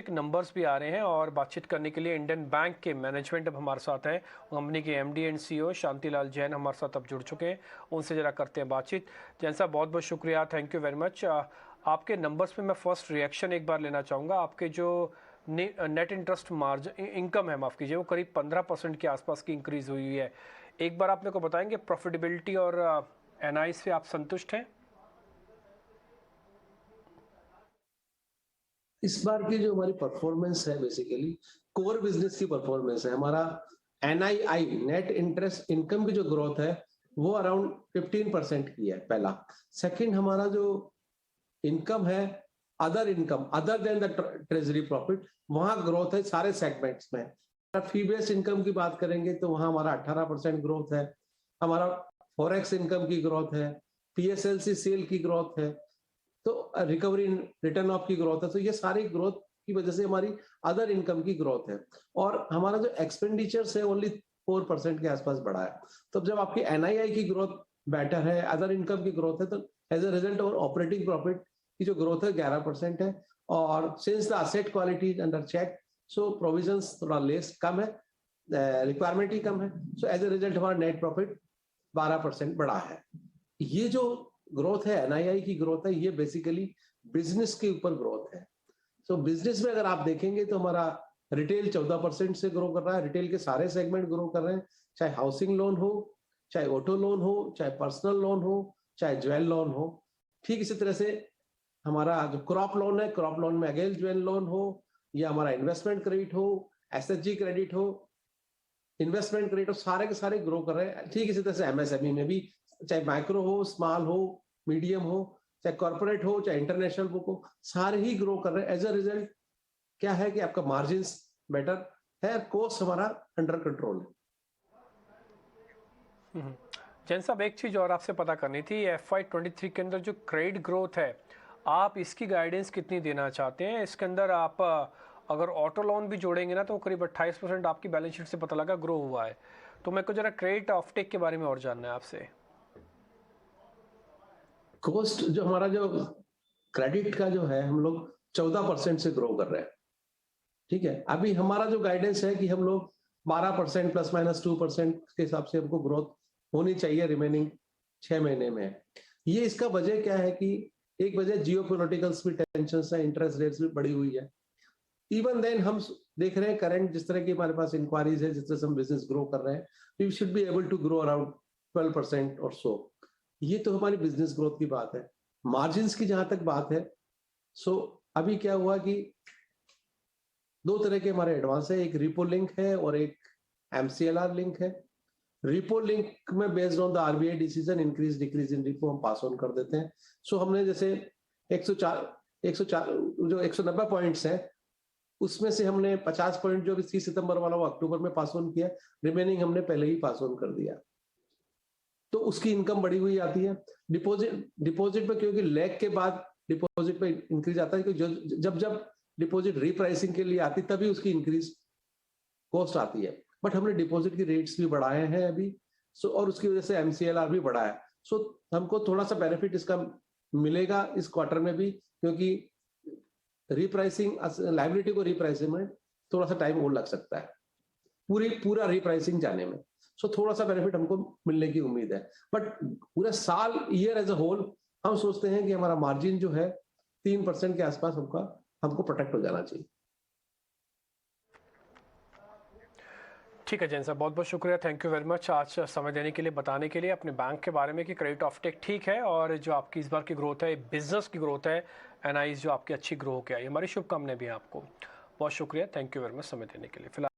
अच्छे नंबर्स भी आ रहे हैं और बातचीत करने के लिए इंडियन बैंक के मैनेजमेंट अब हमारे साथ हैं। कंपनी के MD and CEO Shantilal Jain हमारे साथ अब जुड़ चुके हैं। उनसे ज़रा करते हैं बातचीत। जैन साहब, बहुत बहुत शुक्रिया, थैंक यू वेरी मच। आपके नंबर्स पे मैं फर्स्ट रिएक्शन एक बार लेना चाहूँगा। आपके जो नेट इंटरेस्ट मार्जिन इनकम है, माफ़ कीजिए, वो करीब 15% के आसपास की इंक्रीज़ हुई है। एक बार आप मेरे को बताएंगे प्रॉफिटेबिलिटी और एनआई से आप संतुष्ट हैं? इस बार की जो हमारी परफॉर्मेंस है, बेसिकली कोर बिजनेस की परफॉर्मेंस है। हमारा एनआईआई, नेट इंटरेस्ट इनकम की जो ग्रोथ है वो अराउंड 15% की है, पहला। सेकंड, हमारा जो इनकम है, other income other than the treasury profit, वहां ग्रोथ है सारे सेगमेंट्स में। फी बेस्ड इनकम की बात करेंगे तो वहां हमारा 18% ग्रोथ है। हमारा फॉरेक्स इनकम की ग्रोथ है, पीएसएलसी सेल की ग्रोथ है, तो रिकवरी इन रिटर्न ऑफ की ग्रोथ है। तो ये सारी ग्रोथ की वजह से हमारी अदर इनकम की ग्रोथ है। और हमारा जो एक्सपेंडिचर्स है ओनली 4% के आसपास बढ़ा है। तो जब आपकी एनआईआई की ग्रोथ बेटर है, अदर इनकम की ग्रोथ है, तो एज अ रिजल्ट और ऑपरेटिंग प्रॉफिट की जो ग्रोथ है 11% है। और since the asset quality under check, so provisions थोड़ा लेस कम है, रिक्वायरमेंट ही कम है। सो एज अ रिजल्ट हमारा नेट प्रॉफिट 12% बढ़ा है। ये जो ग्रोथ है, एनआईआई की ग्रोथ है, ये बेसिकली बिजनेस के ऊपर ग्रोथ है। सो बिजनेस में अगर आप देखेंगे तो हमारा रिटेल 14% से ग्रो कर रहा है। रिटेल के सारे सेगमेंट ग्रो कर रहे हैं, चाहे हाउसिंग लोन हो, चाहे ऑटो लोन हो, चाहे पर्सनल लोन हो, चाहे ज्वेल लोन हो। ठीक इसी तरह से हमारा जो क्रॉप लोन है, क्रॉप लोन में अगेन ज्वेल लोन हो, या हमारा इन्वेस्टमेंट क्रेडिट हो, एसएचजी क्रेडिट हो, इन्वेस्टमेंट क्रेडिट हो, सारे के सारे ग्रो कर रहे हैं। ठीक इसी तरह से एमएसएमई में भी, चाहे माइक्रो हो, स्मॉल हो, मीडियम हो, चाहे कॉर्पोरेट हो, चाहे इंटरनेशनल बुक हो, सारे ही ग्रो कर रहे हैं। एज अ रिजल्ट क्या है कि आपका मार्जिन बेटर है, कोस्ट हमारा अंडर कंट्रोल है। जैन साहब, एक चीज़ और आपसे पता करनी थी, FY23 के अंदर जो क्रेडिट ग्रोथ है, आप इसकी गाइडेंस कितनी देना चाहते हैं? इसके अंदर आप अगर ऑटो लोन भी जोड़ेंगे ना तो करीब 28% आपकी बैलेंस शीट से पता लगा ग्रो हुआ है। तो मेरे को जरा क्रेडिट ऑफटेक के बारे में और जानना है आपसे। कोस्ट जो हमारा जो क्रेडिट का जो है, हम लोग 14% से ग्रो कर रहे हैं। ठीक है, अभी हमारा जो गाइडेंस है कि हम लोग 12% प्लस माइनस 2% के हिसाब से हमको ग्रोथ होनी चाहिए रिमेनिंग 6 महीने में। ये इसका वजह क्या है कि एक वजह जियो पोलिटिकल्स भी टेंशन है, इंटरेस्ट रेट्स भी बढ़ी हुई है। इवन देन हम देख रहे हैं करंट जिस तरह की हमारे पास इंक्वायरीज है, जिस तरह से हम बिजनेस ग्रो कर रहे हैं, we should be able to grow around 12% or सो। ये तो हमारी बिजनेस ग्रोथ की बात है। मार्जिन की जहां तक बात है, सो अभी क्या हुआ कि दो तरह के हमारे एडवांस है, एक रिपो लिंक है और एक एमसीएलआर लिंक है। रिपो लिंक में based on the RBI decision, increase decrease in repo हम पास ऑन कर देते हैं। सो हमने जैसे 104 जो 190 पॉइंट्स है, उसमें से हमने 50 पॉइंट जो 30 सितंबर वाला वो अक्टूबर में पास ऑन किया, रिमेनिंग हमने पहले ही पास ऑन कर दिया। तो उसकी इनकम बढ़ी हुई आती है। डिपॉजिट डिपॉजिट में क्योंकि लैग के बाद डिपॉजिट में इंक्रीज आता है, क्योंकि जब जब डिपॉजिट रीप्राइसिंग के लिए आती तभी उसकी इंक्रीज कॉस्ट आती है। बट हमने डिपॉजिट की रेट्स भी बढ़ाए हैं अभी, सो और उसकी वजह से एमसीएलआर भी बढ़ा है। सो हमको थोड़ा सा बेनिफिट इसका मिलेगा इस क्वार्टर में भी, क्योंकि रिप्राइसिंग लाइबिलिटी को रिप्राइसिंग में थोड़ा सा टाइम और लग सकता है, पूरा रिप्राइसिंग जाने में। सो थोड़ा सा बेनिफिट हमको मिलने की उम्मीद है। बट पूरा साल, ईयर एज अ होल, हम सोचते हैं कि हमारा मार्जिन जो है 3% के आसपास हमको प्रोटेक्ट हो जाना चाहिए। ठीक है जैन साहब, बहुत बहुत शुक्रिया, थैंक यू वेरी मच आज समय देने के लिए, बताने के लिए अपने बैंक के बारे में कि क्रेडिट ऑफटेक ठीक है और जो आपकी इस बार की ग्रोथ है, बिजनेस की ग्रोथ है, एनआईज जो आपकी अच्छी ग्रो होकर आई, हमारी शुभकामनाएं भी हैं आपको। बहुत शुक्रिया, थैंक यू वेरी मच समय देने के लिए। फिलहाल